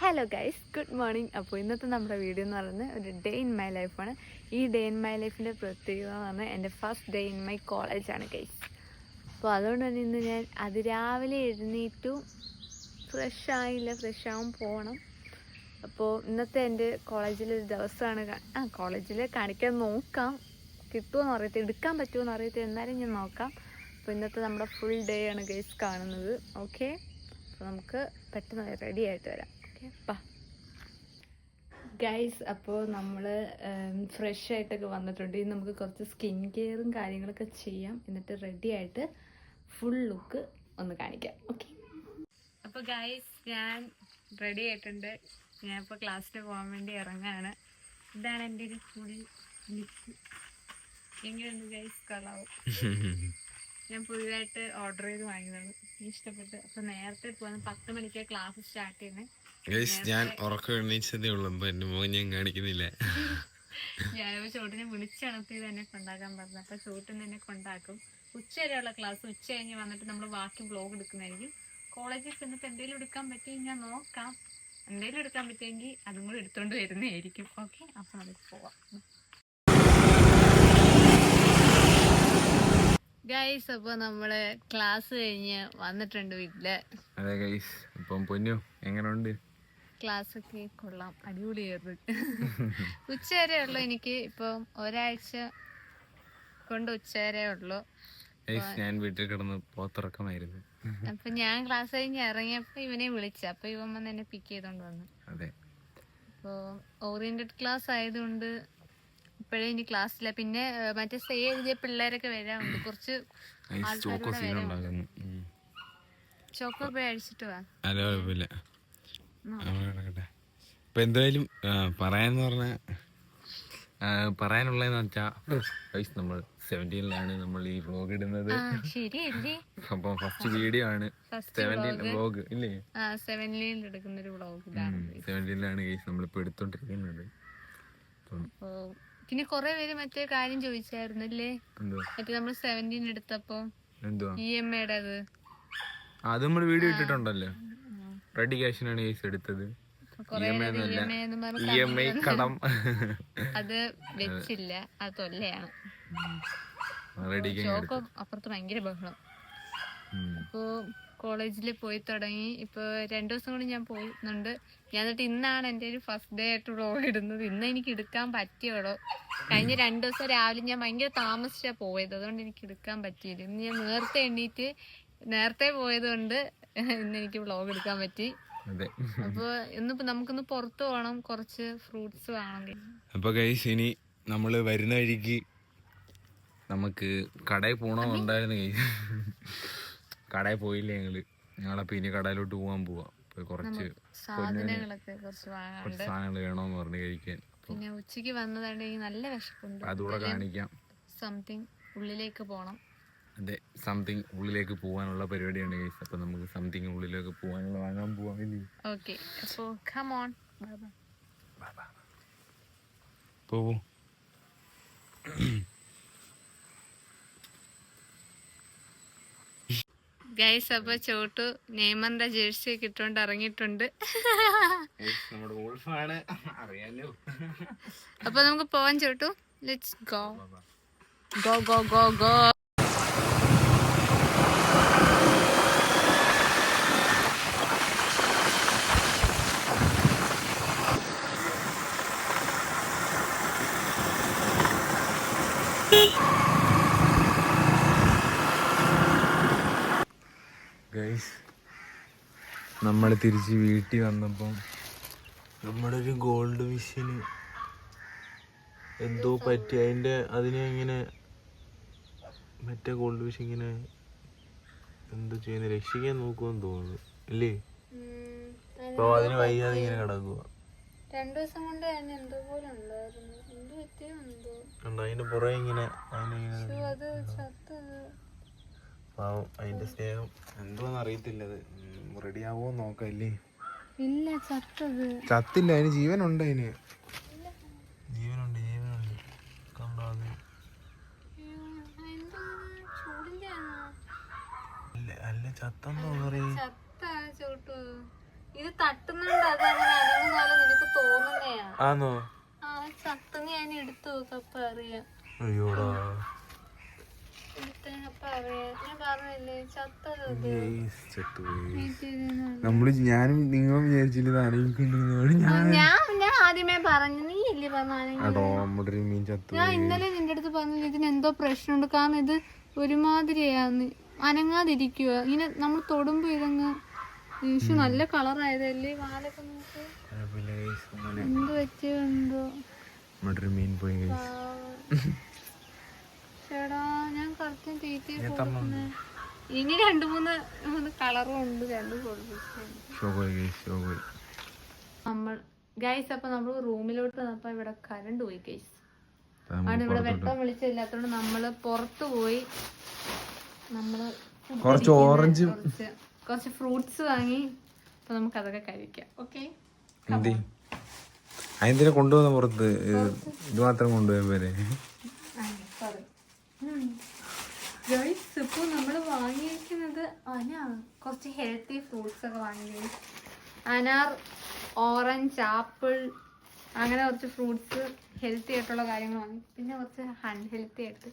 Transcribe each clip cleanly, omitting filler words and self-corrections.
Hello guys, good morning. അപ്പോൾ ഇന്നത്തെ നമ്മുടെ വീഡിയോ എന്ന് പറയുന്നത് ഒരു ഡേ ഇൻ മൈ ലൈഫാണ്. ഈ ഡേ ഇൻ മൈ ലൈഫിൻ്റെ പ്രത്യേകത എന്ന് പറഞ്ഞാൽ എൻ്റെ ഫസ്റ്റ് ഡേ ഇൻ മൈ കോളേജാണ് ഗൈസ്. അപ്പോൾ അതുകൊണ്ട് തന്നെ ഇന്ന് ഞാൻ അതിരാവിലെ എഴുന്നേറ്റു ഫ്രഷ് ആവാൻ പോകണം. അപ്പോൾ ഇന്നത്തെ എൻ്റെ കോളേജിലൊരു ദിവസമാണ്. കോളേജിൽ കാണിക്കാൻ നോക്കാം, കിട്ടുമോയെന്ന് അറിയത്തില്ല, എടുക്കാൻ പറ്റുമോയെന്ന് അറിയത്തില്ല, എന്നാലും ഞാൻ നോക്കാം. അപ്പോൾ ഇന്നത്തെ നമ്മുടെ ഫുൾ ഡേ ആണ് ഗൈസ് കാണുന്നത്. ഓക്കെ, അപ്പോൾ നമുക്ക് പെട്ടെന്ന് റെഡി ആയിട്ട് വരാം. ഓക്കെ ഗൈസ്, അപ്പോൾ നമ്മൾ ഫ്രഷ് ആയിട്ടൊക്കെ വന്നിട്ടുണ്ട്. ഇനി നമുക്ക് കുറച്ച് സ്കിൻ കെയറും കാര്യങ്ങളൊക്കെ ചെയ്യാം, എന്നിട്ട് റെഡി ആയിട്ട് ഫുൾ ലുക്ക് ഒന്ന് കാണിക്കാം. ഓക്കെ, അപ്പോൾ ഗൈസ് ഞാൻ റെഡി ആയിട്ടുണ്ട്. ഞാനിപ്പോൾ ക്ലാസ്സിൽ പോകാൻ വേണ്ടി ഇറങ്ങാണ്. ഇതാണ് എൻ്റെ ഒരു ഫുൾ ലുക്ക്. എങ്ങനെയുണ്ട് ഗൈസ്? കളാവും. ഞാൻ പുതിയതായിട്ട് ഓർഡർ ചെയ്ത് വാങ്ങിയതാണ്, ഇഷ്ടപ്പെട്ട്. അപ്പോൾ നേരത്തെ പോകുന്നത് 10 മണിക്കാണ് ക്ലാസ് സ്റ്റാർട്ട് ചെയ്യുന്നത്. ഞാൻ ഉറക്കം എണീച്ചതേ ഉള്ളൂ, എന്റെ മോൻ ഞാൻ കാണിക്കുന്നില്ല. ഞാനിപ്പോൾ ചോട്ടിനെ വിളിച്ചണത്തി തന്നെ കൊണ്ടാക്കാൻ പറഞ്ഞു. അപ്പോൾ ചോട്ടിന് തന്നെ കൊണ്ടാക്കും. ഉച്ച വരെയുള്ള ക്ലാസ്. ഉച്ച കഴിഞ്ഞ് വന്നിട്ട് നമ്മൾ ബാക്കി വ്ലോഗ് എടുക്കുന്നതായിരിക്കും. കോളേജിൽ ചെന്നിട്ട് എന്തെങ്കിലും എടുക്കാൻ പറ്റുമെങ്കിൽ ഞാൻ നോക്കാം. എന്തെങ്കിലും എടുക്കാൻ പറ്റുമെങ്കിൽ അതും കൂടി എടുത്തോണ്ട് വരുന്നതായിരിക്കും. ഓക്കെ, അപ്പോൾ നമുക്ക് പോവാം ഗൈസ്. അപ്പോൾ നമ്മള് ക്ലാസ് കഴിഞ്ഞ് വന്നിട്ടുണ്ട് വീട്ടില്. അതെ ഗൈസ്, ഇപ്പം പൊന്നു എങ്ങനെയുണ്ട്? ക്ലാസ് ഒക്കെ കൊള്ളാം, അടിപൊളിയായിരുന്നു. ഉച്ച വരെ ഉള്ളു എനിക്ക്. ഇപ്പം ഒരാഴ്ച കൊണ്ട് ഉച്ച വരെ ഉള്ളു. ഞാൻ വീട്ടിൽ കിടന്ന് പോത്തിറക്കമായിരുന്നു. അപ്പൊ ഞാൻ ക്ലാസ് കഴിഞ്ഞ് ഇറങ്ങിയപ്പോ ഇവനെ വിളിച്ച, അപ്പൊ ഇവൻ വന്ന് എന്നെ പിക്ക് ചെയ്തോണ്ട് വന്നു. അതെ, അപ്പൊ ഓറിയന്റഡ് ക്ലാസ് ആയതുകൊണ്ട് ഇപ്പോഴേ ഇനി ക്ലാസ്സില്ല. പിന്നെ മറ്റേ സ്റ്റേ എഴുതിയ പിള്ളേരൊക്കെ വരാറുണ്ട്, കുറച്ച് ചോക്കോ പോയി അഴിച്ചിട്ട് വാ. ഇപ്പൊ എന്തായാലും പറയാനുള്ളതെന്ന് വെച്ചാൽ നമ്മൾ 17-ലാണ് നമ്മൾ ഈ വ്ലോഗ് ഇടുന്നത്. അപ്പൊ ഫസ്റ്റ് വീഡിയോ ആണ് 17 വ്ലോഗ് ഇല്ലേ? 17 എടുക്കുന്ന ഒരു വ്ലോഗ് ഇതാണ്. 17-ലാണ് ഗൈസ് നമ്മളിപ്പോ എടുത്തോണ്ടിരിക്കുന്നത്. പിന്നെ കൊറേ പേര് മറ്റേ കാര്യം ചോദിച്ചായിരുന്നല്ലേ, മറ്റേ നമ്മൾ 17 എടുത്തപ്പോ EMI അത് നമ്മൾ വീഡിയോ ഇട്ടിട്ടുണ്ടല്ലോ. റെഡി ക്യാഷിനാണ് കേസ് എടുത്തത്. EMI കടം അത് വെച്ചില്ല, അത് തൊല്ലയാണ്. അപ്പുറത്ത് ഭയങ്കര ബഹളം. അപ്പോ കോളേജിൽ പോയി തുടങ്ങി. ഇപ്പൊ 2 ദിവസം കൊണ്ട് ഞാൻ പോകുന്നുണ്ട്. ഞാൻ എന്നിട്ട് ഇന്നാണ് എൻ്റെ ഒരു ഫസ്റ്റ് ഡേ ആയിട്ട് വ്ലോഗ് ഇടുന്നത്. ഇന്ന് എനിക്ക് എടുക്കാൻ പറ്റിയോളൂ. കഴിഞ്ഞ 2 ദിവസം രാവിലെ ഞാൻ ഭയങ്കര താമസിച്ചാ പോയത്, അതുകൊണ്ട് എനിക്ക് എടുക്കാൻ പറ്റിയില്ല. ഇന്ന് ഞാൻ നേരത്തെ എണ്ണീറ്റ് നേരത്തെ പോയത് കൊണ്ട് ഇന്ന് എനിക്ക് വ്ലോഗ് എടുക്കാൻ പറ്റി. അപ്പൊ ഇന്നിപ്പോ നമുക്കൊന്ന് പുറത്തു പോകണം, കുറച്ച് ഫ്രൂട്ട്സ് വാങ്ങണം. അപ്പൊ ഗൈസ്, ഇനി നമ്മള് വരുന്ന വഴിക്ക് നമുക്ക് കടയിൽ പോകണമെന്നുണ്ടായിരുന്നു. കടയിൽ പോയില്ല ഞങ്ങളപ്പോ ഇനി കടയിലോട്ട് പോവാൻ പോവാ. കുറച്ച് സാധനങ്ങൾ വേണോന്ന് പറഞ്ഞു കഴിക്കാൻ. പിന്നെ ഉച്ചക്ക് വന്നതാണ്ട് നല്ല വിശപ്പുണ്ട്, അതുകൂടെ കാണിക്കാം. സംതിങ് ഉള്ളിലേക്ക് പോണം. അതെ, സംതിങ് ഉള്ളിലേക്ക് പോവാനുള്ള പരിപാടിയാണ് ഗൈസ്. അപ്പൊ നമുക്ക് സംതിങ് ഉള്ളിലേക്ക് പോവാനുള്ള വാങ്ങാൻ പോവാം. ഓക്കെ, അപ്പൊ കം ഓൺ, പോവൂ. ഗൈസ്, അപ്പൊ ചോട്ടു നെയ്മറിന്റെ ജേഴ്സി ഒക്കെ ഇട്ടോണ്ട് ഇറങ്ങിയിട്ടുണ്ട്. അപ്പൊ നമുക്ക് പോവാൻ Chottu. Let's go go go go go. Guys, നമ്മൾ തിരിച്ച് വീട്ടിൽ വന്നപ്പം നമ്മുടെ ഒരു ഗോൾഡ് ഫിഷിന് എന്തോ പറ്റി. അതിനെ ഇങ്ങനെ മറ്റേ ഗോൾഡ് ഫിഷ് ഇങ്ങനെ എന്തോ ചെയ്യുന്ന രക്ഷിക്കാൻ നോക്കുമെന്ന് തോന്നുന്നു അല്ലേ? അപ്പൊ അതിന് വയ്യാതെ ഇങ്ങനെ കിടക്കുക. 2 ദിവസം കൊണ്ട് അതിന്റെ പുറകെ ഇങ്ങനെ പാവം, അതിന്റെ സ്നേഹം എന്തോന്ന് അറിയത്തില്ല. അത് റെഡി ആവോ നോക്കല്ലേ? ചത്തില്ല, അതിന് ജീവനുണ്ട്. ജീവനുണ്ട് കണ്ടോ? അല്ല ചത്തെന്നോ പറയും. ഇത് തട്ടുന്നുണ്ട്, അതങ്ങനെ ആന്നോ? ചത്തത് ഞാൻ എടുത്തു നോക്കപ്പ അറിയാം. അയ്യോടാ, ഞാനും നിങ്ങളും വിചാരിച്ചില്ല ഞാൻ ആദ്യമേ പറഞ്ഞു, നീ ഇല്ലേ പറഞ്ഞു. മീൻ ചത്തു. ഞാൻ ഇന്നലെ നിന്റെ അടുത്ത് പറഞ്ഞു ഇതിന് എന്തോ പ്രശ്നമുണ്ട്, കാരണം ഇത് ഒരുമാതിരിയാന്ന് അനങ്ങാതിരിക്കുക. ഇങ്ങനെ നമ്മൾ തൊടുമ്പോ ഇതങ്ങ് നല്ല കളറായതല്ലേ വാലൊക്കെ നോക്ക്. എന്ത് പറ്റിയോ മീൻ പോയി. ചേടാ ഞാൻ കറക്റ്റ് തീറ്റ കൊടുക്കുന്നേ. ഇനി 2-3 കളറും ഉണ്ട്, 2 നമ്മൾ ഗൈസ്. അപ്പൊ നമ്മള് റൂമിലോട്ട് വന്നപ്പോ ഇവിടെ കറണ്ട് പോയി ഗൈസ്. ആണ് ഇവിടെ വെട്ടം വിളിച്ചില്ലാത്തോണ്ട് നമ്മള് പുറത്തു പോയി. നമ്മള് കുറച്ച് ഫ്രൂട്ട്സ് വാങ്ങി. അപ്പൊ നമുക്ക് അതൊക്കെ കഴിക്കാം. ഓക്കെ, അതിനെ കൊണ്ടുവന്ന പുറത്ത് ഇത് മാത്രം കൊണ്ടുപോയ പോലെ. ഇപ്പൊ നമ്മള് വാങ്ങിയിരിക്കുന്നത് കുറച്ച് ഹെൽത്തി ഫ്രൂട്ട്സ് ഒക്കെ വാങ്ങി. അനാർ, ഓറഞ്ച്, ആപ്പിൾ, അങ്ങനെ കുറച്ച് ഫ്രൂട്ട്സ് ഹെൽത്തി ആയിട്ടുള്ള കാര്യങ്ങൾ വാങ്ങി. പിന്നെ കുറച്ച് അൺഹെൽത്തി ആയിട്ട്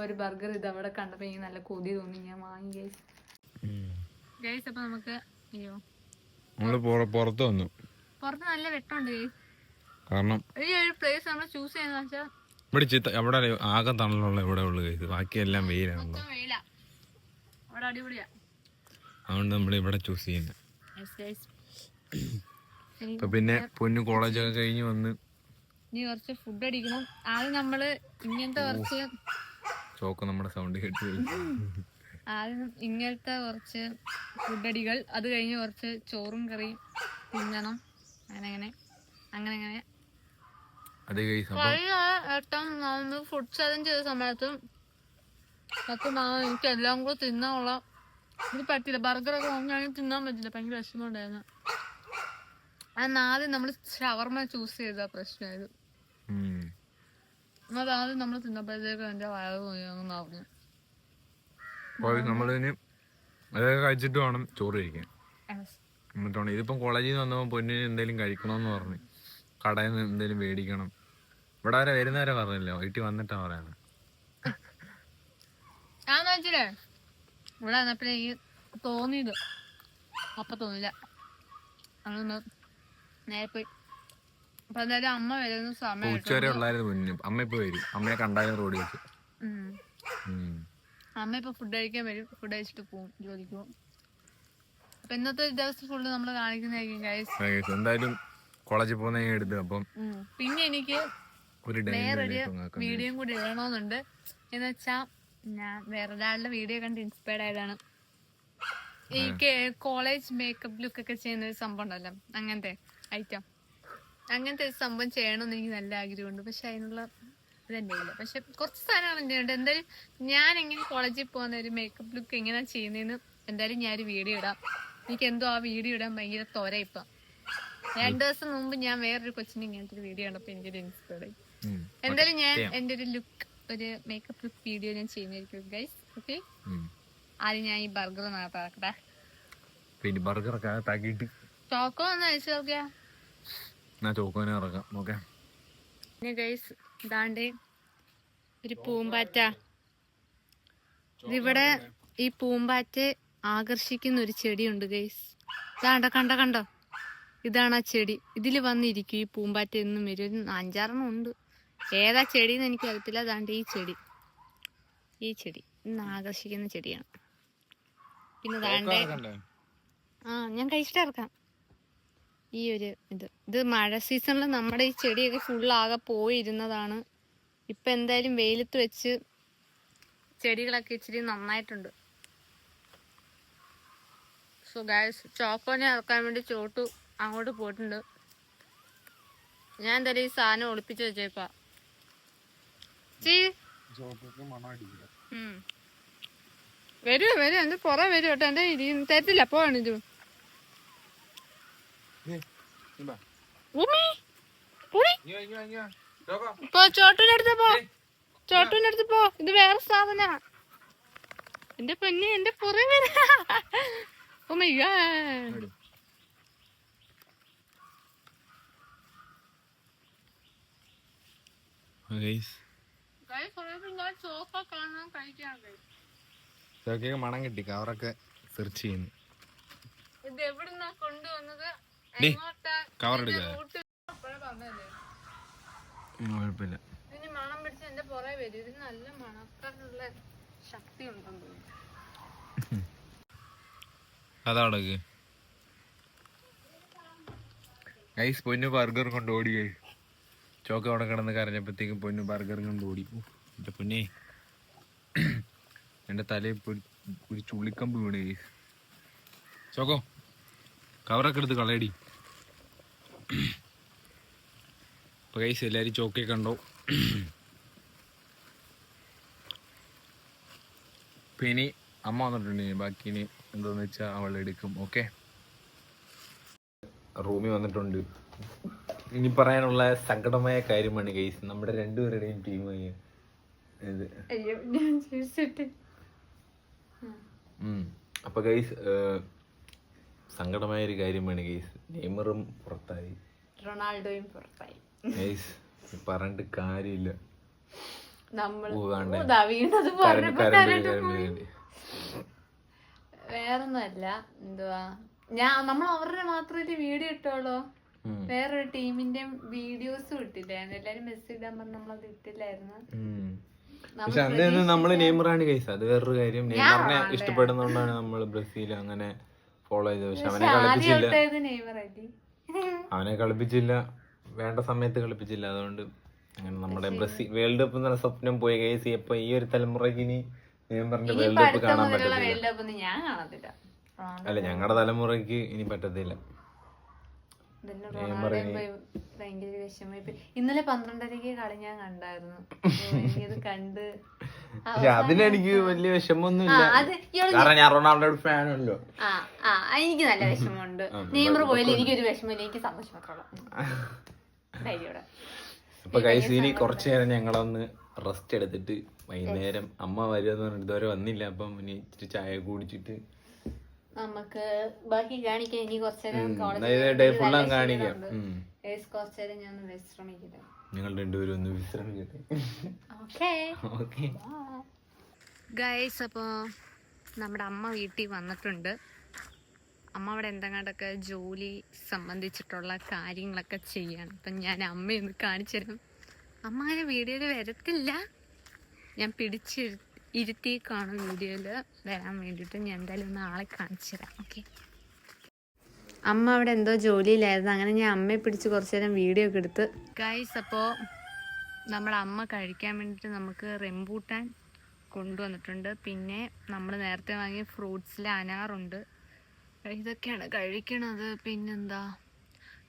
ഒരു ബർഗർ ഇത് അവിടെ കണ്ടപ്പോ എനിക്ക് നല്ല കൊതി തോന്നി, ഞാൻ വാങ്ങി ഗൈസ്. ഗൈസ് അപ്പൊ നമുക്ക് പുറത്ത് വന്നു. പുറത്ത് നല്ല വെട്ടമുണ്ട് ഗൈസ്. കാരണം ഈ ഒരു പ്ലേസ് നമ്മൾ ചൂസ് ചെയ്യുന്ന വെച്ചാൽ ഇവിടെ ആകെ തണലുള്ള ഇവിടെ ഉള്ളു കഴിച്ചു, ബാക്കിയെല്ലാം വെയിലാണല്ലോ. അവിടെ അടിപൊളിയാ, അതുകൊണ്ട് നമ്മൾ ഇവിടെ ചൂസ് ചെയ്യുന്നത്. ഇപ്പൊ പിന്നെ പൊന്നു കോളേജൊക്കെ കഴിഞ്ഞ് വന്ന് ഇനി കുറച്ച് ഫുഡ് അടിക്കണം. ആദ്യം നമ്മള് ഇങ്ങനത്തെ കുറച്ച് ചോക്ക് നമ്മുടെ സൗണ്ട് കേട്ട് ആദ്യം ഇങ്ങനത്തെ കുറച്ച് ഫുഡ് അടികൾ, അത് കഴിഞ്ഞ് കുറച്ച് ചോറും കറിയും തിന്നണം. അങ്ങനെ ഫുഡ് ചലഞ്ച് ചെയ്ത സമയത്ത് എനിക്ക് എല്ലാം കൂടെ തിന്നാനുള്ള ഇത് പറ്റില്ല. ബർഗറൊക്കെ വാങ്ങുകയാണെങ്കിൽ തിന്നാൻ പറ്റില്ല, ഭയങ്കര വിഷമം ഉണ്ടായിരുന്നു. ആദ്യം നമ്മൾ ഷവർമ ചൂസ് ചെയ്ത പ്രശ്നമായത്. അതാദ്യം നമ്മൾ തിന്നപ്പോഴത്തേക്ക് എന്റെ വയറ് പോയെന്ന് പറഞ്ഞു. നമ്മളിനി അതൊക്കെ കഴിച്ചിട്ട് വേണം ചോറ് കഴിക്കാൻ. എന്നിട്ടാണ് ഇതിപ്പം കോളേജിൽ നിന്ന് വന്നപ്പോൾ പൊന്നിന് എന്തെങ്കിലും കഴിക്കണമെന്ന് പറഞ്ഞു, കടയിൽ നിന്ന് എന്തെങ്കിലും മേടിക്കണം. ഇവിടെ വരെ വരുന്നവരെ പറഞ്ഞില്ല, വീട്ടിൽ വന്നിട്ടാ പറയാന്. ഇവിടെ വന്നപ്പോഴേ ഈ തോന്നിയത്, അപ്പൊ തോന്നില്ല, അതൊന്ന് നേരെ പോയി. അപ്പൊ എന്തായാലും അമ്മ വരുന്ന സമയം ഉച്ചവരെ ഉള്ളായിരുന്നു മുന്നേ. അമ്മ ഇപ്പൊ വരും, അമ്മയെ കണ്ടാലും റോഡിൽ വെച്ച്. അമ്മ ഇപ്പൊ ഫുഡ് കഴിക്കാൻ വരും, ഫുഡ് കഴിച്ചിട്ട് പോകും, ജോലിക്ക് പോകും. അപ്പൊ ഇന്നത്തെ ദിവസം ഫുള്ള് നമ്മള് കാണിക്കുന്നതായിരിക്കും. എന്തായാലും കോളേജിൽ പോകുന്ന എടുത്ത്. അപ്പം പിന്നെ എനിക്ക് വേറൊരു വീഡിയോ കൂടി ഇടണമെന്നുണ്ട്. എന്ന് വെച്ചാ ഞാൻ വേറൊരാളുടെ വീഡിയോ കണ്ട് ഇൻസ്പയർഡ് ആയതാണ്. ഈ കോളേജ് മേക്കപ്പ് ലുക്ക് ഒക്കെ ചെയ്യുന്ന ഒരു സംഭവം ഉണ്ടല്ലോ, അങ്ങനത്തെ ഐറ്റം, അങ്ങനത്തെ ഒരു സംഭവം ചെയ്യണമെന്ന് എനിക്ക് നല്ല ആഗ്രഹമുണ്ട്. പക്ഷെ അതിനുള്ള ഇതെന്റെ ഇല്ല. പക്ഷെ കുറച്ച് സാധനങ്ങൾ എൻ്റെ ഉണ്ട്. എന്തായാലും ഞാൻ എങ്ങനെ കോളേജിൽ പോകുന്ന ഒരു മേക്കപ്പ് ലുക്ക് എങ്ങനെയാ ചെയ്യുന്നതെന്ന് എന്തായാലും ഞാനൊരു വീഡിയോ ഇടാം. എനിക്ക് എന്തോ ആ വീഡിയോ ഇടാൻ ഭയങ്കര ത്വര. ഇപ്പം 2 ദിവസം മുമ്പ് ഞാൻ വേറൊരു കൊച്ചിന് ഇങ്ങനത്തെ ഒരു വീഡിയോ കണ്ടപ്പോ എനിക്കൊരു ഇൻസ്പയർഡ് ആയി. എന്തായാലും ഞാൻ എന്റെ ഒരു ലുക്ക്, ഒരു മേക്കപ്പ് ലുക്ക് വീഡിയോ ഞാൻ ചെയ്യുന്നതായിരിക്കും ഗൈസ്. ഓക്കെ, ആദ്യം ഞാൻ ഈ ബർഗർ നടത്താക്കട്ടെ. ചോക്കോ ഒന്ന് അയച്ചു നോക്കിയാ പിന്നെ ഗൈസ്. ഇതാണ്ട് ഒരു പൂമ്പാറ്റ. ഇതിവിടെ ഈ പൂമ്പാറ്റ ആകർഷിക്കുന്ന ഒരു ചെടിയുണ്ട് ഗൈസ്. ഇതാണ്ട കണ്ടോ, ഇതാണ് ആ ചെടി. ഇതിൽ വന്നിരിക്കും ഈ പൂമ്പാറ്റ. എന്നും വരും, 5-6 ഉണ്ട്. ഏതാ ചെടിന്ന് എനിക്ക് അറിയത്തില്ല. അതാണ്ട് ഈ ചെടി ഇന്ന് ആകർഷിക്കുന്ന ചെടിയാണ്. പിന്നെ ദാണ്ടേ ഞാൻ കഴിച്ചിട്ട് ഇറക്കാം. ഈ ഒരു ഇത് മഴ സീസണിൽ നമ്മുടെ ഈ ചെടിയൊക്കെ ഫുള്ളാകെ പോയിരുന്നതാണ്. ഇപ്പൊ എന്തായാലും വെയിലത്ത് വെച്ച് ചെടികളൊക്കെ ഇച്ചിരി നന്നായിട്ടുണ്ട്. സോ ഗൈസ്, ചോക്കോനെ ഇറക്കാൻ വേണ്ടി ചോട്ടു അങ്ങോട്ട് പോയിട്ടുണ്ട്. ഞാൻ എന്തായാലും ഈ സാധനം ഒളിപ്പിച്ച് വെച്ചേക്കാ. വരും എന്റെ പുറ വരും കേട്ടോ. എന്റെ തരത്തില്ല, പോവാണിത്. ചോട്ടൂനടുത്ത് പോ, ഇത് വേറെ സാധന. എന്റെ പൊന്നെ, എന്റെ പുറം വരാ. Oh my God. ചോക്കൊക്കെ മണം കിട്ടി, കവറൊക്കെ സെർച്ച് ചെയ്യുന്നു. ഇത് എവിടുന്നാ കൊണ്ടുവന്നത്, കവർ എടുക്കാതെ കുഴപ്പമില്ല. ഇതിന് മണം പിടിച്ച് എന്റെ പുറകെ വരും. ഇതിന് നല്ല മണക്കാനുള്ള ശക്തി ഉണ്ടെന്ന് തോന്നുന്നു. അതവിടക്ക് ഗൈസ് പൊന്നു ബർഗർ കൊണ്ട് ഓടി. ചോക്ക് അവിടെ കിടന്ന് കരഞ്ഞപ്പോഴത്തേക്കും പൊന്നു ബർഗർ കൊണ്ട് ഓടി. എന്റെ പൊന്നെ, എന്റെ തലയിൽ ഒരു ചുള്ളിക്കമ്പ് വീണ്. ഗൈസ് ചോക്കോ കവറൊക്കെ എടുത്ത് കളയടി. അപ്പൊ ഗൈസ് എല്ലാരും ചോക്കെ കണ്ടോ. ഇപ്പൊ ഇനി അമ്മ വന്നിട്ടുണ്ട്, ബാക്കി ഇനി എന്താന്ന് വെച്ചാ അവൾ എടുക്കും. ഓക്കെ, റൂമിൽ വന്നിട്ടുണ്ട്. ഇനി പറയാനുള്ള സങ്കടമായ കാര്യമാണ് ഗൈസ്, നമ്മുടെ രണ്ടുപേരുടെയും ടീം ഇത്. അപ്പൊ ഗൈസ് സങ്കടമായ ഒരു കാര്യമാണ് ഗൈസ്, നെയ്മറും പുറത്തായി, റൊണാൾഡോയും പുറത്തായി. ഗൈസ് പറഞ്ഞിട്ട് കാര്യമില്ല. വേറൊന്നുമല്ല, എന്തുവാ, നമ്മൾ അവരുടെ മാത്രമായിട്ട് വീഡിയോ ഇട്ടോളൂ, വേറൊരു ടീമിന്റെ വീഡിയോസും ഇട്ടില്ലായിരുന്നു. എല്ലാരും മെസ്സേജ് ഇടാൻ പറഞ്ഞ് നമ്മളത് ഇട്ടില്ലായിരുന്നു. പക്ഷെ അന്ന് നമ്മള് നെയ്മറാണ് ഗൈസ്, അത് വേറൊരു കാര്യം. നെയ്മറിനെ ഇഷ്ടപ്പെടുന്നോണ്ടാണ് നമ്മള് ബ്രസീൽ അങ്ങനെ ഫോളോ ചെയ്തത്. പക്ഷെ അവനെ കളിപ്പിച്ചില്ല, വേണ്ട സമയത്ത് കളിപ്പിച്ചില്ല. അതുകൊണ്ട് അങ്ങനെ നമ്മുടെ ബ്രസീൽ വേൾഡ് കപ്പ് എന്നുള്ള സ്വപ്നം പോയി ഗൈസ്. അപ്പൊ ഈ ഒരു തലമുറയ്ക്ക് ഇനി നെയ്മറിന്റെ വേൾഡ് കപ്പ് കാണാൻ പറ്റത്തില്ല. അല്ല, ഞങ്ങളുടെ തലമുറയ്ക്ക് ഇനി പറ്റത്തില്ല. ഭയങ്കര വിഷമമായി. ഇന്നലെ 12:30 കളി ഞാൻ കണ്ടായിരുന്നു. ഇത് കണ്ട് അതിനെനിക്ക് വലിയ വിഷമൊന്നും ഇല്ല, കാരണം ഞാൻ റൊണാൾഡോ ഫാനല്ലോ. എനിക്ക് നല്ല വിഷമമുണ്ട്. നെയ്മർ പോയാലും എനിക്കൊരു വിഷമമില്ല, എനിക്ക് സന്തോഷം മാത്രമേ. അപ്പൊ ഗൈസ് ഇനി കുറച്ചു നേരം ഞങ്ങളൊന്ന് റെസ്റ്റ് എടുത്തിട്ട് വൈകുന്നേരം അമ്മ വരുമെന്ന് പറഞ്ഞിട്ട് ഇതുവരെ വന്നില്ല. അപ്പം ഇനി ഇച്ചിരി ചായ കുടിച്ചിട്ട് നമുക്ക് ബാക്കി കാണിക്കാം. ഇനി കുറച്ചേരം കാണിക്കാം. കുറച്ചേരം ഞാൻ വിശ്രമിക്കട്ടെ. ഞങ്ങൾ രണ്ടുപേരും ഒന്ന് വിശ്രമിക്കട്ടെ. ഗൈസ്, അപ്പോൾ നമ്മുടെ അമ്മ വീട്ടിൽ വന്നിട്ടുണ്ട്. അമ്മ അവിടെ എന്തെങ്കിലുമൊക്കെ ജോലി സംബന്ധിച്ചിട്ടുള്ള കാര്യങ്ങളൊക്കെ ചെയ്യണം. അപ്പം ഞാൻ അമ്മയൊന്ന് കാണിച്ചു തരാം. അമ്മ അങ്ങനെ വീഡിയോയിൽ വരത്തില്ല, ഞാൻ ഇരുത്തി കാണും വീഡിയോയിൽ വരാൻ വേണ്ടിയിട്ട്. ഞാൻ എന്തായാലും ഒന്ന് ആളെ കാണിച്ചു തരാം. ഓക്കെ, അമ്മ അവിടെ എന്തോ ജോലിയിലായിരുന്നു. അങ്ങനെ ഞാൻ അമ്മയെ പിടിച്ച് കുറച്ചു നേരം വീഡിയോ ഒക്കെ എടുത്ത്. ഗൈസ്, അപ്പോൾ നമ്മുടെ അമ്മ കഴിക്കാൻ വേണ്ടിയിട്ട് നമുക്ക് റംബൂട്ടാൻ കൊണ്ടുവന്നിട്ടുണ്ട്. പിന്നെ നമ്മൾ നേരത്തെ വാങ്ങിയ ഫ്രൂട്ട്സിൽ അനാറുണ്ട്. ഇതൊക്കെയാണ് കഴിക്കണത്. പിന്നെന്താ,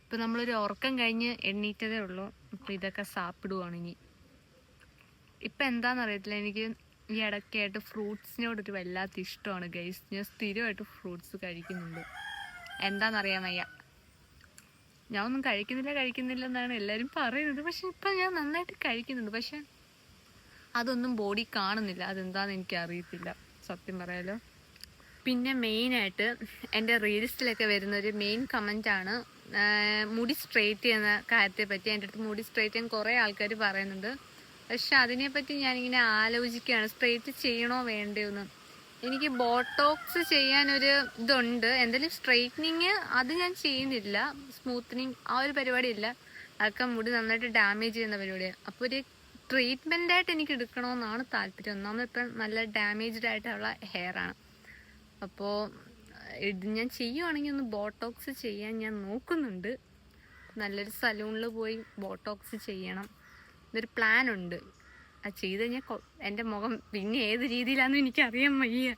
ഇപ്പം നമ്മളൊരു ഉറക്കം കഴിഞ്ഞ് എണ്ണീറ്റതേ ഉള്ളൂ. അപ്പോൾ ഇതൊക്കെ സാപ്പിടുവാണ് ഇനി. ഇപ്പം എന്താണെന്നറിയത്തില്ല, എനിക്ക് ഈ ഇടയ്ക്കായിട്ട് ഫ്രൂട്ട്സിനോടൊരു വല്ലാത്ത ഇഷ്ടമാണ് ഗൈസ്. ഞാൻ സ്ഥിരമായിട്ട് ഫ്രൂട്ട്സ് കഴിക്കുന്നുണ്ട്. എന്താണെന്നറിയാൻ വയ്യ, ഞാൻ ഒന്നും കഴിക്കുന്നില്ല എന്നാണ് എല്ലാവരും പറയുന്നത്. പക്ഷെ ഇപ്പം ഞാൻ നന്നായിട്ട് കഴിക്കുന്നുണ്ട്. പക്ഷെ അതൊന്നും ബോഡി കാണുന്നില്ല, അതെന്താണെന്ന് എനിക്ക് അറിയത്തില്ല സത്യം പറയാലോ. പിന്നെ മെയിനായിട്ട് എൻ്റെ റീൽസിലൊക്കെ വരുന്നൊരു മെയിൻ കമൻറ്റാണ് മുടി സ്ട്രെയിറ്റ് ചെയ്യുന്ന കാര്യത്തെ പറ്റി. എൻ്റെ അടുത്ത് മുടി സ്ട്രെയിറ്റ് ചെയ്യാൻ കുറേ ആൾക്കാർ പറയുന്നുണ്ട്. പക്ഷെ അതിനെപ്പറ്റി ഞാനിങ്ങനെ ആലോചിക്കുകയാണ്, സ്ട്രെയിറ്റ് ചെയ്യണോ വേണ്ടയോന്ന്. എനിക്ക് ബോട്ടോക്സ് ചെയ്യാനൊരു ഇതുണ്ട്, എന്തെങ്കിലും സ്ട്രെയിറ്റനിങ് അത് ഞാൻ ചെയ്യുന്നില്ല. സ്മൂത്തനിങ് ആ ഒരു പരിപാടിയില്ല, അതൊക്കെ മുടി നന്നായിട്ട് ഡാമേജ് ചെയ്യുന്ന പരിപാടിയാണ്. അപ്പോൾ ഒരു ട്രീറ്റ്മെൻറ്റായിട്ട് എനിക്ക് എടുക്കണമെന്നാണ് താല്പര്യം. ഒന്നാമത് ഇപ്പം നല്ല ഡാമേജ്ഡ് ആയിട്ടുള്ള ഹെയറാണ്. അപ്പോൾ ഇത് ഞാൻ ചെയ്യുവാണെങ്കിൽ ഒന്ന് ബോട്ടോക്സ് ചെയ്യാൻ ഞാൻ നോക്കുന്നുണ്ട്. നല്ലൊരു സലൂണിൽ പോയി ബോട്ടോക്സ് ചെയ്യണം, ഇതൊരു പ്ലാനുണ്ട്. അത് ചെയ്ത് കഴിഞ്ഞാൽ എൻ്റെ മുഖം പിന്നെ ഏത് രീതിയിലാണെന്ന് എനിക്കറിയാൻ വയ്യ.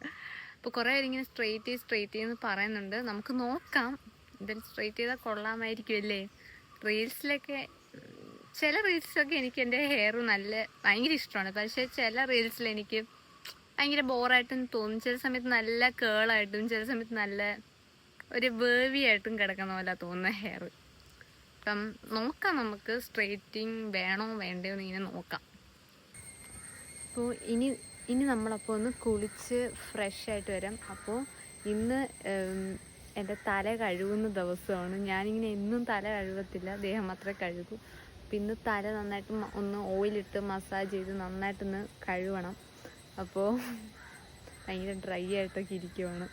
അപ്പോൾ കുറേ പേരിങ്ങനെ സ്ട്രെയിറ്റ് ചെയ്യുമെന്ന് പറയുന്നുണ്ട്. നമുക്ക് നോക്കാം, എന്തായാലും സ്ട്രെയിറ്റ് ചെയ്താൽ കൊള്ളാമായിരിക്കും അല്ലേ. റീൽസിലൊക്കെ ചില റീൽസൊക്കെ എനിക്ക് എൻ്റെ ഹെയർ ഭയങ്കര ഇഷ്ടമാണ്. പക്ഷേ ചില റീൽസിൽ എനിക്ക് ഭയങ്കര ബോറായിട്ടും തോന്നും. ചില സമയത്ത് നല്ല കേളായിട്ടും ചില സമയത്ത് നല്ല ഒരു വേവി ആയിട്ടും കിടക്കുന്ന പോലെ തോന്നുന്ന ഹെയർ. അപ്പം നോക്കാം, നമുക്ക് സ്ട്രെയിറ്റിങ് വേണോ വേണ്ടയോ എന്ന് ഇങ്ങനെ നോക്കാം. അപ്പോൾ ഇനി നമ്മളപ്പോൾ ഒന്ന് കുളിച്ച് ഫ്രഷ് ആയിട്ട് വരാം. അപ്പോൾ ഇന്ന് എൻ്റെ തല കഴുകുന്ന ദിവസമാണ്. ഞാനിങ്ങനെ എന്നും തല കഴുകത്തില്ല, ദേഹം മാത്രമേ കഴുകൂ. അപ്പം ഇന്ന് തല നന്നായിട്ട് ഒന്ന് ഓയിലിട്ട് മസാജ് ചെയ്ത് നന്നായിട്ടൊന്ന് കഴുകണം. അപ്പോൾ ഭയങ്കര ഡ്രൈ ആയിട്ടൊക്കെ ഇരിക്കുവാണ്.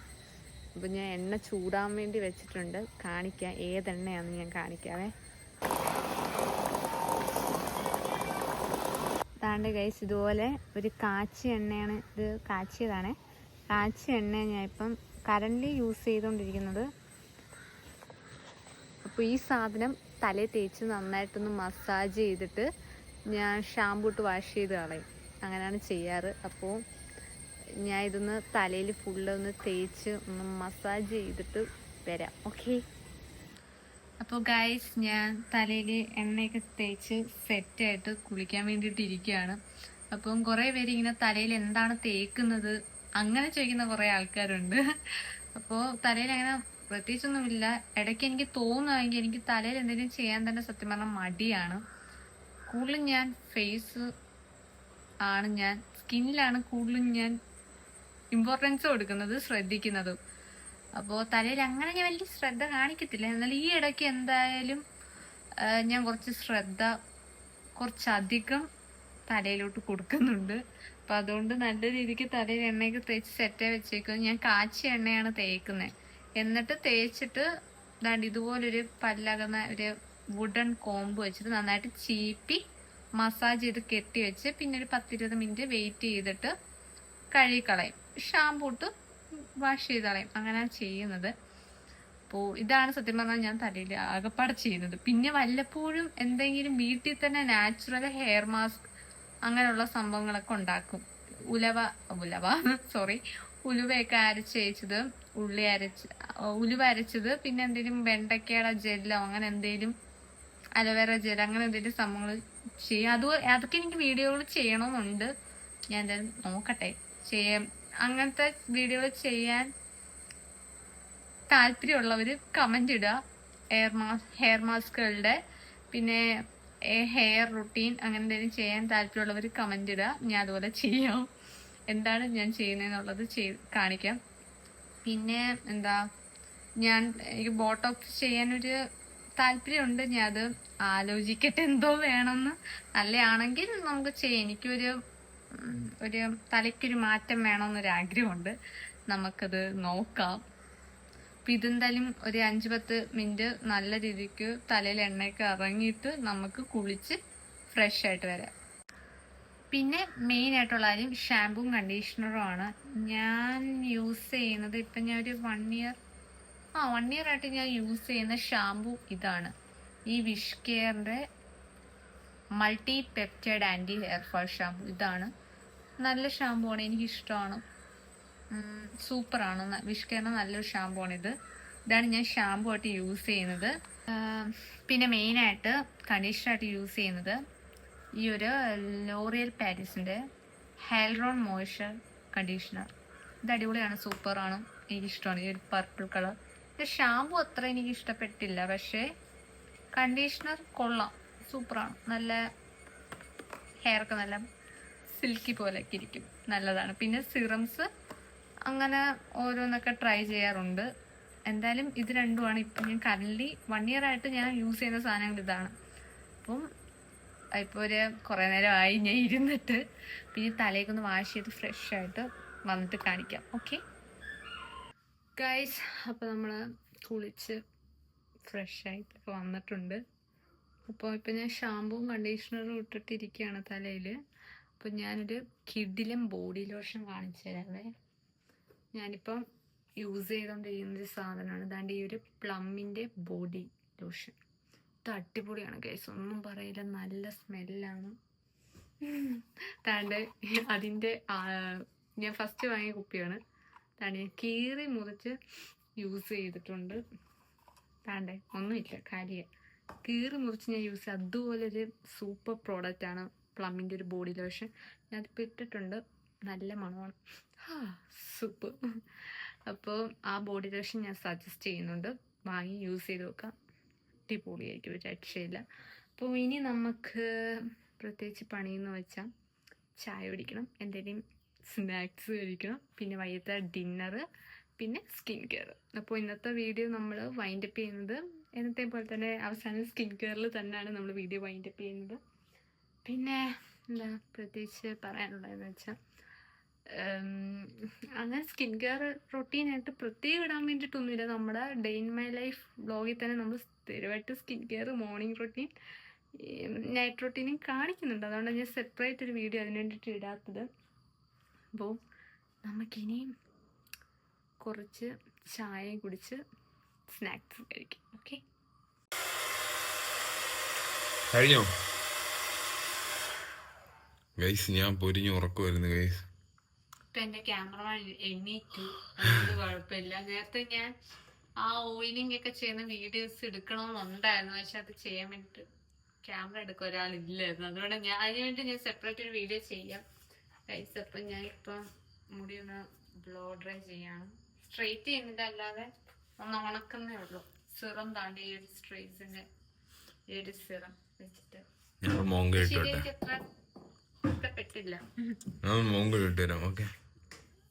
അപ്പോൾ ഞാൻ എണ്ണ ചൂടാൻ വേണ്ടി വെച്ചിട്ടുണ്ട്. കാണിക്കാം ഏതെണ്ണയാണെന്ന് ഞാൻ കാണിക്കാവേ. താണ്ട് ഗൈസ് ഇതുപോലെ ഒരു കാച്ചിയ എണ്ണയാണ് ഇത്. കാച്ചിയതാണേ. കാച്ചിയ എണ്ണ ഞാൻ ഇപ്പം കറൻ്റ് യൂസ് ചെയ്തുകൊണ്ടിരിക്കുന്നത്. അപ്പോൾ ഈ സാധനം തലയിൽ തേച്ച് നന്നായിട്ടൊന്ന് മസാജ് ചെയ്തിട്ട് ഞാൻ ഷാമ്പൂ ഇട്ട് വാഷ് ചെയ്ത് കളയും. അങ്ങനെയാണ് ചെയ്യാറ്. അപ്പോൾ ഞാൻ ഇതൊന്ന് തലയിൽ ഫുള്ളൊന്ന് തേച്ച് ഒന്ന് മസാജ് ചെയ്തിട്ട് വരാം. ഓക്കെ. അപ്പോൾ ഗൈസ് ഞാൻ തലയിൽ എണ്ണയൊക്കെ തേച്ച് സെറ്റായിട്ട് കുളിക്കാൻ വേണ്ടിയിട്ട് ഇരിക്കുകയാണ്. അപ്പം കുറേ പേര് ഇങ്ങനെ തലയിൽ എന്താണ് തേക്കുന്നത് അങ്ങനെ ചോദിക്കുന്ന കുറേ ആൾക്കാരുണ്ട്. അപ്പോൾ തലയിൽ അങ്ങനെ പ്രത്യേകിച്ചൊന്നുമില്ല. ഇടയ്ക്ക് എനിക്ക് തോന്നുമെങ്കിൽ എനിക്ക് തലയിൽ എന്തെങ്കിലും ചെയ്യാൻ തന്നെ സത്യം പറഞ്ഞാൽ മടിയാണ്. കൂടുതലും ഞാൻ ഫേസ് ആണ്, ഞാൻ സ്കിന്നിലാണ് കൂടുതലും ഞാൻ ഇമ്പോർട്ടൻസ് കൊടുക്കുന്നത്, ശ്രദ്ധിക്കുന്നതും. അപ്പോൾ തലയിൽ അങ്ങനെ ഞാൻ വലിയ ശ്രദ്ധ കാണിക്കത്തില്ല. എന്നാൽ ഈ ഇടയ്ക്ക് എന്തായാലും ഞാൻ കുറച്ചധികം തലയിലോട്ട് കൊടുക്കുന്നുണ്ട്. അപ്പം അതുകൊണ്ട് നല്ല രീതിക്ക് തലയിൽ എണ്ണയൊക്കെ തേച്ച് സെറ്റായി വെച്ചേക്കുന്നത്. ഞാൻ കാച്ചിയ എണ്ണയാണ് തേക്കുന്നത്. എന്നിട്ട് തേച്ചിട്ട് ദാണ്ട് ഇതുപോലൊരു പല്ലകുന്ന ഒരു വുഡൻ കോമ്പ് വെച്ചിട്ട് നന്നായിട്ട് ചീപ്പി മസാജ് ചെയ്ത് കെട്ടി വെച്ച് പിന്നെ ഒരു 10-20 മിനിറ്റ് വെയിറ്റ് ചെയ്തിട്ട് കഴുകിക്കളയും. ഷാമ്പൂ ഇട്ട് വാഷ് ചെയ്ത് കളയും. അങ്ങനെയാണ് ചെയ്യുന്നത്. അപ്പോൾ ഇതാണ് സത്യം പറഞ്ഞാൽ ഞാൻ തലയിൽ ആകെപ്പാടെ ചെയ്യുന്നത്. പിന്നെ വല്ലപ്പോഴും എന്തെങ്കിലും വീട്ടിൽ തന്നെ നാച്ചുറൽ ഹെയർ മാസ്ക് അങ്ങനെയുള്ള സംഭവങ്ങളൊക്കെ ഉണ്ടാക്കും. ഉലുവയൊക്കെ അരച്ച് തേച്ചത്, ഉലുവ അരച്ചത്, പിന്നെ എന്തെങ്കിലും വെണ്ടയ്ക്കയുടെ ജെല്ലോ അങ്ങനെ എന്തെങ്കിലും അലോവേറ ജെൽ അങ്ങനെ എന്തെങ്കിലും സംഭവങ്ങൾ ചെയ്യും. അതൊക്കെ എനിക്ക് വീഡിയോകൾ ചെയ്യണമെന്നുണ്ട്. ഞാൻ എന്തായാലും നോക്കട്ടെ. അങ്ങനത്തെ വീഡിയോകൾ ചെയ്യാൻ താല്പര്യമുള്ളവർ കമന്റ് ഇടുക. ഹെയർ മാസ്കുകളുടെ പിന്നെ ഹെയർ റുട്ടീൻ അങ്ങനെ എന്തെങ്കിലും ചെയ്യാൻ താല്പര്യമുള്ളവർ കമന്റ് ഇടുക. ഞാൻ അതുപോലെ ചെയ്യാം. എന്താണ് ഞാൻ ചെയ്യുന്നതെന്നുള്ളത് കാണിക്കാം. പിന്നെ എനിക്ക് ബോട്ടോക്സ് ചെയ്യാനൊരു താല്പര്യമുണ്ട്. ഞാൻ അത് ആലോചിക്കട്ടെ എന്തോ വേണമെന്ന്. നല്ലതാണെങ്കിൽ നമുക്ക് ചെയ്യാം. എനിക്കൊരു തലയ്ക്കൊരു മാറ്റം വേണമെന്നൊരാഗ്രഹമുണ്ട്. നമുക്കത് നോക്കാം. അപ്പം ഇതെന്തായാലും ഒരു 5-10 മിനിറ്റ് നല്ല രീതിക്ക് തലയിൽ എണ്ണയൊക്കെ ഇറങ്ങിയിട്ട് നമുക്ക് കുളിച്ച് ഫ്രഷ് ആയിട്ട് വരാം. പിന്നെ മെയിൻ ആയിട്ടുള്ള കാര്യം ഷാമ്പുവും കണ്ടീഷണറും ആണ് ഞാൻ യൂസ് ചെയ്യുന്നത്. ഇപ്പം ഞാൻ ഒരു 1 ഇയർ ആയിട്ട് ഞാൻ യൂസ് ചെയ്യുന്ന ഷാമ്പു ഇതാണ്. ഈ വിഷ് കെയറിൻ്റെ multi peptide anti hair fall shampoo. ഇതാണ് നല്ല ഷാമ്പു ആണ്, എനിക്കിഷ്ടമാണ്, സൂപ്പറാണ്. വിഷ് കെയറിൻ്റെ നല്ലൊരു ഷാമ്പു ആണിത്. ഇതാണ് ഞാൻ ഷാമ്പു ആയിട്ട് യൂസ് ചെയ്യുന്നത്. പിന്നെ മെയിനായിട്ട് കണ്ടീഷണറായിട്ട് യൂസ് ചെയ്യുന്നത് ഈ ഒരു ലോറിയൽ പാരീസിൻ്റെ ഹൈലറോൺ മോയ്സ്ചർ കണ്ടീഷണർ. ഇത് അടിപൊളിയാണ്, സൂപ്പറാണ്, എനിക്കിഷ്ടമാണ്. ഈ ഒരു പർപ്പിൾ കളർ. ഇത് ഷാമ്പു അത്ര എനിക്ക് ഇഷ്ടപ്പെട്ടില്ല, പക്ഷേ കണ്ടീഷണർ കൊള്ളാം, സൂപ്പറാണ്. നല്ല ഹെയറൊക്കെ നല്ല സിൽക്കി പോലെയൊക്കെ ഇരിക്കും, നല്ലതാണ്. പിന്നെ സിറംസ് അങ്ങനെ ഓരോന്നൊക്കെ ട്രൈ ചെയ്യാറുണ്ട്. എന്തായാലും ഇത് രണ്ടുമാണ് ഇപ്പം ഞാൻ കറൻ്റ് 1 ഇയർ ആയിട്ട് ഞാൻ യൂസ് ചെയ്യുന്ന സാധനങ്ങൾ ഇതാണ്. അപ്പം ഇപ്പോൾ കുറേ നേരമായി ഞാൻ ഇരുന്നിട്ട്. പിന്നെ തലയൊക്കെ ഒന്ന് വാഷ് ചെയ്ത് ഫ്രഷ് ആയിട്ട് വന്നിട്ട് കാണിക്കാം. ഓക്കെ ഗൈസ്, അപ്പോൾ നമ്മൾ കുളിച്ച് ഫ്രഷ് ആയിട്ടൊക്കെ വന്നിട്ടുണ്ട്. അപ്പോൾ ഇപ്പം ഞാൻ ഷാമ്പുവും കണ്ടീഷണറും ഇട്ടിട്ടിരിക്കുകയാണ് തലയിൽ. അപ്പോൾ ഞാനൊരു കിഡിലും ബോഡി ലോഷൻ കാണിച്ചു തരാവേ. ഞാനിപ്പം യൂസ് ചെയ്തുകൊണ്ടിരിക്കുന്നൊരു സാധനമാണ്. അതാണ്ട് ഈ ഒരു പ്ലമ്മിൻ്റെ ബോഡി ലോഷൻ. ഇത് അടിപൊളിയാണ് ഗൈസ്, ഒന്നും പറയില്ല, നല്ല സ്മെല്ലാണ്. താണ്ട് അതിൻ്റെ ഞാൻ ഫസ്റ്റ് വാങ്ങിയ കുപ്പിയാണ്. താണ്ട് ഞാൻ കീറി മുറിച്ച് യൂസ് ചെയ്തിട്ടുണ്ട്. താണ്ടേ ഒന്നുമില്ല, കാര്യം കീറി മുറിച്ച് ഞാൻ യൂസ് ചെയ്ത്. അതുപോലൊരു സൂപ്പർ പ്രോഡക്റ്റാണ് പ്ലമ്മിൻ്റെ ഒരു ബോഡി ലോഷൻ. ഞാനതിപ്പോൾ ഇട്ടിട്ടുണ്ട്, നല്ല മണമാണ്, സൂപ്പർ. അപ്പോൾ ആ ബോഡി ലോഷൻ ഞാൻ സജസ്റ്റ് ചെയ്യുന്നുണ്ട്, വാങ്ങി യൂസ് ചെയ്ത് നോക്കാം, അടിപൊളിയായിരിക്കും, ഒരു രക്ഷയില്ല. അപ്പോൾ ഇനി നമുക്ക് പ്രത്യേകിച്ച് പണിയെന്ന് വെച്ചാൽ ചായ കുടിക്കണം, എന്തെങ്കിലും സ്നാക്സ് കഴിക്കണം, പിന്നെ വൈകിട്ട് ഡിന്നറ്, പിന്നെ സ്കിൻ കെയർ. അപ്പോൾ ഇന്നത്തെ വീഡിയോ നമ്മൾ വൈൻഡപ്പ് ചെയ്യുന്നത് എന്നത്തെ പോലെ തന്നെ അവസാനം സ്കിൻ കെയറിൽ തന്നെയാണ് നമ്മൾ വീഡിയോ വൈൻഡപ്പ് ചെയ്യുന്നത്. പിന്നെ എന്താ പ്രത്യേകിച്ച് പറയാനുള്ളതെന്ന് വെച്ചാൽ അങ്ങനെ സ്കിൻ കെയർ റൊട്ടീനായിട്ട് പ്രത്യേകം ഇടാൻ വേണ്ടിയിട്ടൊന്നുമില്ല. നമ്മുടെ ഡേ ഇൻ മൈ ലൈഫ് ബ്ലോഗിൽ തന്നെ നമ്മൾ സ്ഥിരമായിട്ട് skin care, morning routine, night റൊട്ടീനും കാണിക്കുന്നുണ്ട്. അതുകൊണ്ടാണ് ഞാൻ സെപ്പറേറ്റ് ഒരു വീഡിയോ അതിന് വേണ്ടിയിട്ട് ഇടാത്തത്. അപ്പോൾ നമുക്കിനിയും കുറച്ച് ചായ കുടിച്ച് സ്നാക്സ് കഴിക്കാം. ഓക്കെ, കഴിഞ്ഞോ ഗൈസ്? ഞാൻ പൊരിഞ്ഞ് ഉറക്കുമായിരുന്നു ഗൈസ്. ഇപ്പം എൻ്റെ ക്യാമറമാൻ എണ്ണീറ്റു, അതുകൊണ്ട് കുഴപ്പമില്ല. നേരത്തെ ഞാൻ ആ ഓയിലിംഗ് ഒക്കെ ചെയ്യുന്ന വീഡിയോസ് എടുക്കണമെന്നുണ്ടായിരുന്നു, പക്ഷെ അത് ചെയ്യാൻ വേണ്ടിയിട്ട് ക്യാമറ എടുക്കാൻ ഒരാളില്ലായിരുന്നു. അതുകൊണ്ട് അതിനുവേണ്ടി ഞാൻ സെപ്പറേറ്റ് ഒരു വീഡിയോ ചെയ്യാം ഗൈസ്. അപ്പം ഞാൻ ഇപ്പം മുടി ഒന്ന് ബ്ലോ ഡ്രൈ ചെയ്യാണ്. സ്ട്രെയിറ്റ് ചെയ്യുന്നില്ല, അല്ലാതെ ഒന്ന് ഉണക്കുന്നേ ഉള്ളൂ. സിറം താണ്ടി ഈ ഒരു സ്ട്രെയിറ്റ്സിന്റെ ഈ ഒരു സിറം വെച്ചിട്ട് ശരിയായിട്ട് അത്ര ഇഷ്ടപ്പെട്ടില്ല.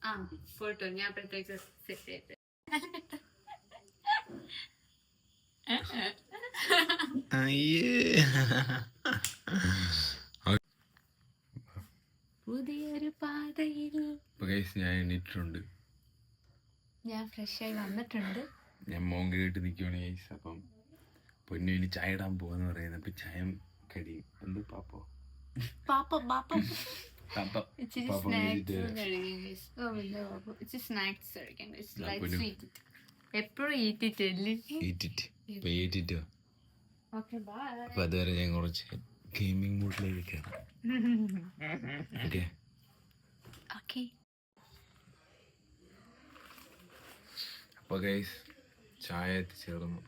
ആ പോയിട്ടോ, ഞാൻ അപ്പോഴത്തേക്ക് സെറ്റ് ചെയ്തിട്ട് പുതിയൊരു പാതയിൽ ഞാൻ എണീറ്റിട്ടുണ്ട്. ഞാൻ ഫ്രഷ് ആയി വന്നിട്ടുണ്ട്. ഞാൻ മോങ്ക കേട്ട് നിൽക്കുവാണ് ഗൈസ്. അപ്പം പൊന്നു ഇനി ചായ ഇടാൻ പോവാന്ന് പറയുന്നത്. അപ്പൊ ചായ കടിയും എന്ത് പാപ്പോ എപ്പോഴും അപ്പൊ അതുവരെ ഞാൻ കുറച്ച് ഗെയിമിംഗ് മൂഡിലേക്ക് കയറാം. ഓക്കെ. അപ്പൊ ഗൈസ് ചായ എത്തിച്ചേർന്നു.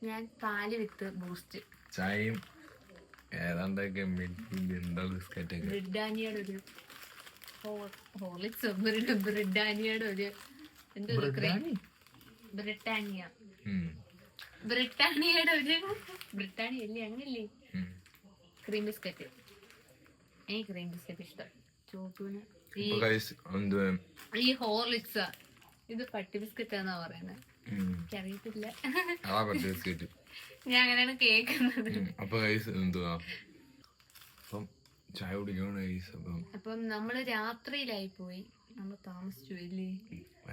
ഞാൻ പാല് വിത്ത് ബൂസ്റ്റ്, ചായയും ഏതാണ്ടൊക്കെ ബിസ്ക്കറ്റ് ഒക്കെ, ബ്രിട്ടാനിയുടെ ഒരു ഹോർലിക്സ്, ബ്രിട്ടാനിയുടെ ഒരു ബ്രിട്ടാനിയുടെ ഒരു ബ്രിട്ടാനിയ അല്ലേ, അങ്ങനല്ലേ, ക്രീം ബിസ്ക്കറ്റ്. എനിക്ക് ക്രീം ബിസ്ക്കറ്റ് ഇഷ്ടം. ചോപ്പൂന് ഈ ഹോർലിക്സ്, ഇത് പട്ടി ബിസ്ക്കറ്റ് ആണെന്നാ പറയുന്നത്. എനിക്കറിയത്തില്ല, ഞാൻ അങ്ങനെയാണ് കേൾക്കുന്നത്. ചായ കുടിക്കണം. അപ്പം നമ്മള് രാത്രിയിലായി പോയി, നമ്മൾ താമസിച്ചു അല്ലേ.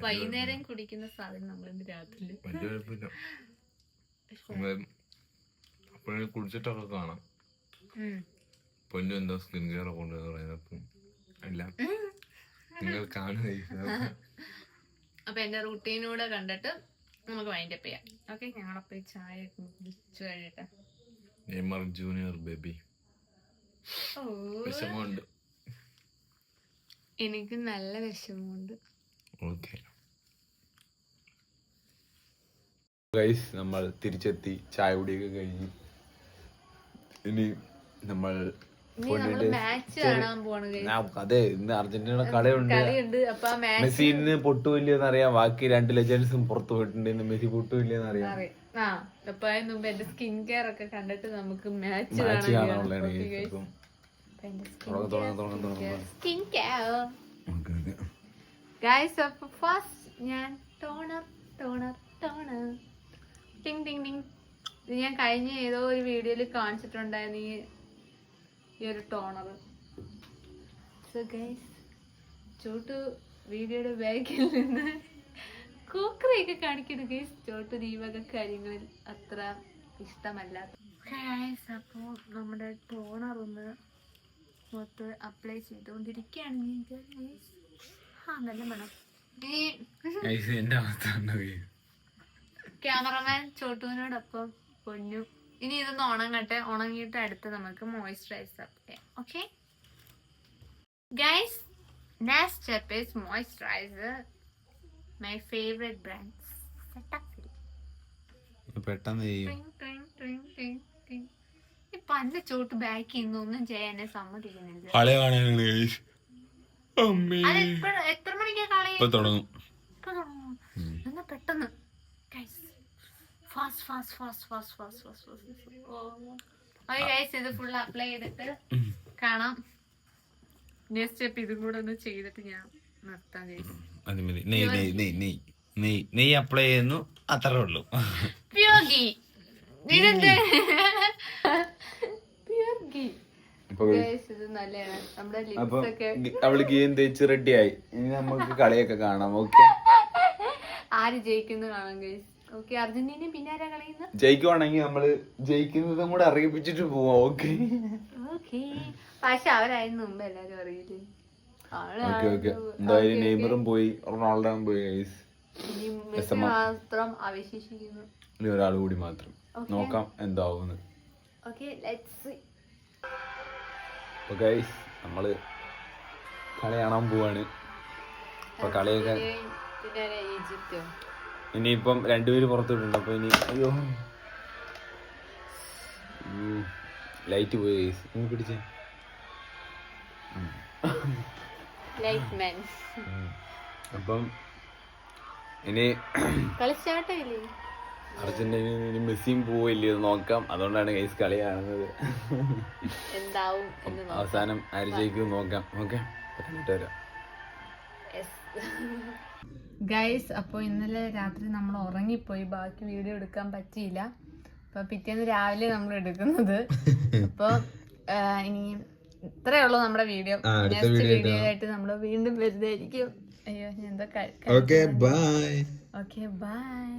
വൈകുന്നേരം കുടിക്കുന്ന സാധനം നമ്മളിന്ന് രാത്രിയില് കുടിച്ചിട്ടൊക്കെ കാണാം. പൊന്നു എന്താ സ്കിൻ കെയർ കൊണ്ടുവന്ന് പറയുന്നത് എല്ലാം നിങ്ങൾ കാണുക. അപ്പൊ എന്റെ റൂട്ടീനൂടെ കണ്ടിട്ട് നമുക്ക് വൈൻഡപ്പ് ചെയ്യാം. ഓക്കെ, ഞങ്ങളപ്പോ ഈ ചായ കുടിച്ചു കഴിയട്ടെ. ജൂനിയർ ബേബി വിഷമമുണ്ട്, എനിക്ക് നല്ല വിഷമമുണ്ട്. ഓക്കെ ഗൈസ്, നമ്മൾ തിരിച്ചെത്തി. ചായ കുടിയൊക്കെ കഴിഞ്ഞു. ഇനി നമ്മൾ അതെ, ഇന്ന് അർജന്റീനയുടെ കളിയുണ്ട്. മെസ്സിന് പൊട്ടുമില്ലെന്ന് അറിയാം. ബാക്കി 2 ലെജൻഡ്സും പുറത്തു പോയിട്ടുണ്ട്. ഇന്ന് മെസ്സി പൊട്ടുമില്ലെന്ന് അറിയാം. എന്റെ സ്കിൻ കെയർ ഒക്കെ കണ്ടിട്ട് നമുക്ക് മാച്ച് കാണാനുള്ളതാണ്. ഞാൻ ടോണർ ടിങ് ടിങ് ടിങ്. ഇത് ഞാൻ കഴിഞ്ഞ ഏതോ ഒരു വീഡിയോയിൽ കാണിച്ചിട്ടുണ്ടായിരുന്നു ഈ ഒരു ടോണർ. സോ ഗൈസ്, ചോട്ടു വീഡിയോയുടെ ബാക്കിൽ നിന്ന് കോക്കറയൊക്കെ കാണിക്കുന്നു ഗൈസ്. ചോട്ടു ഈ വക കാര്യങ്ങളിൽ അത്ര ഇഷ്ടമല്ലാത്ത. അപ്പോൾ നമ്മുടെ ടോണർ ഒന്ന് മൊത്തം അപ്ലൈ ചെയ്തുകൊണ്ടിരിക്കുകയാണ്. നല്ല മണം. ക്യാമറമാൻ ചോട്ടുവിനോടൊപ്പം പൊന്നു. ഇനി ഇതൊന്ന് ഉണങ്ങട്ടെ. ഉണങ്ങിയിട്ട് അടുത്ത് നമുക്ക് moisturiser apply. Okay guys, next step is moisturiser. My favourite brand സെറ്റാഫിൽ. പെട്ടെന്ന് ഇപ്പൊ അന്റെ ചോട്ട് ബാക്ക് ചെയ്യുന്നൊന്നും ചെയ്യാൻ സമ്മതിക്കുന്നില്ല. എത്ര മണിക്കാ കളി? തുടങ്ങും. എന്നാ പെട്ടെന്ന് ഇത് ഫുൾ അപ്ലൈ ചെയ്തിട്ട് കാണാം. നെക്സ്റ്റ് സ്റ്റെപ്പ് ഇതും കൂടെ ഒന്ന് ചെയ്തിട്ട് ഞാൻ നിർത്താൻ. നെയ്യ് അപ്ലൈ ചെയ്യുന്നു, അത്രേ ഉള്ളൂ. പ്യൂർ ഗീ. ഇതെന്ത് പ്യൂർ ഗീ. ഇത് നല്ലതാണ്. നമ്മുടെ അപ്പൊ ലിപ്സ് ഒക്കെ അവള് ഗീം തേച്ച് റെഡിയായി. ഇനി നമുക്ക് കളിയൊക്കെ കാണാം. ഓക്കെ, ആര് ജയിക്കുന്നു കാണാം ഗൈസ്. ഓക്കെ, അർജന്റീന പിന്നെ ആരാ കളിയുന്നത്? ജയിക്കുവാണെങ്കിൽ നമ്മള് ജയിക്കുന്നതും കൂടെ അറിയിപ്പിച്ചിട്ട് പോവാം. ഓക്കെ ഓക്കെ, പക്ഷെ അവരായിരുന്നു മുമ്പ് എല്ലാരും അറിയില്ലേ. ഓക്കെ എന്തായാലും നെയ്മറും പോയി, റൊണാൾഡോയും പോയി ഗൈസ്. ഇനി മെസ്സി മാത്രം അവശേഷിക്കുന്നു. ഇനി ഒരാൾ കൂടി മാത്രം. നോക്കാം എന്താവുന്നു. Okay, let's see. അപ്പൊ ഗൈസ് നമ്മള് കളി കാണാൻ പോവാണ്. അപ്പൊ കളിയൊക്കെ പിന്നെ ഈജിപ്തോ? ഇനിയിപ്പം രണ്ടുപേര് പുറത്തുവിട്ടുണ്ട്. അപ്പൊ ഇനി അയ്യോ ലൈറ്റ് പോയി ഗൈസ്. ഇനി പിടിച്ചേ. അപ്പം ഇനി കളി സ്റ്റാർട്ട് ആയില്ലേ? അർജന്റീന ഇനി മെസ്സിയും പോവില്ലേ നോക്കാം. അതുകൊണ്ടാണ് ഗൈസ് കളി കാണുന്നത്. എന്താവും അവസാനം ആര് ജയിക്കും നോക്കാം. ഓക്കെ, വരാം. ഗൈസ്, അപ്പോൾ ഇന്നലെ രാത്രി നമ്മൾ ഉറങ്ങിപ്പോയി, ബാക്കി വീഡിയോ എടുക്കാൻ പറ്റിയില്ല. അപ്പോൾ പിറ്റേന്ന് രാവിലെ നമ്മൾ എടുക്കുന്നത്. അപ്പോൾ ഇനി ഇത്രയേ ഉള്ളൂ നമ്മുടെ വീഡിയോ. നെക്സ്റ്റ് വീഡിയോ ആയിട്ട് നമ്മൾ വീണ്ടും വരുന്നതായിരിക്കും. അയ്യോ, ഞാൻ എന്താ ഓക്കെ ബൈ. Okay bye.